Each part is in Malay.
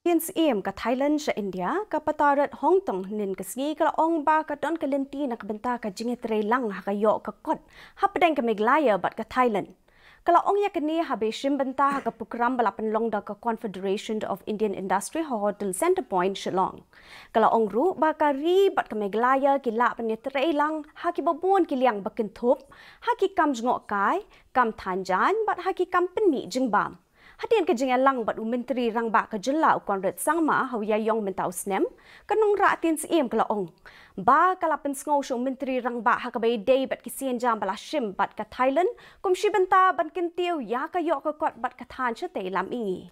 PNCM ke Thailand ke India ke patarat Hong Kong nin ke segi ke ong ba ke don ke lenti nak benta ke jinget relang ha yo ke kot ha pedeng ke Meglaya bat ke Thailand. Kalau ong ya kini habe shim benta ke program balapan long da ke Confederation of Indian Industry Hotel Center Point Shillong. Kalau ong ru ba ke ri bat ke Meglaya ki la penet relang ha ki babon ki liang bakin thup ha ki kam jngok kai kam thanjan bat ha ki kam penmi jingbam. Hadian ke jengan lang bat Menteri Rang Ba ke jela ukon ret sangma hawya yong mentau snem kanung ra tin siem kala ong ba kala pen sngo shong Menteri Rang Ba ha ka bay day bat kisien jam bala shim bat ka Thailand kum shi benta ban kin tiu ya ka yo ka kot bat ka than che te lam ingi.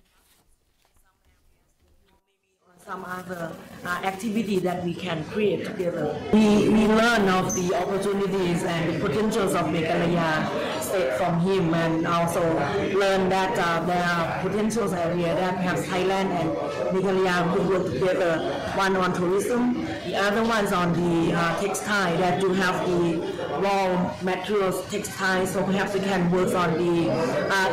Some other activity that we can create together. We learn of the opportunities and the potentials of Meghalaya state from him, and also learn that there are potentials area that perhaps Thailand and Meghalaya could work together. One on tourism, the other one's on the textile, that do have the raw materials textiles, so perhaps we can work on the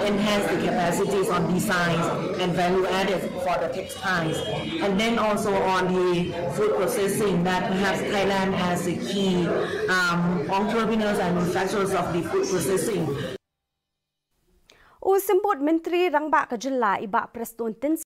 enhance the capacities on designs and value added for the textiles. And then also on the food processing, that perhaps Thailand has the key entrepreneurs and manufacturers of the food processing. Semput Menteri Rang Ba ke jela iba Preston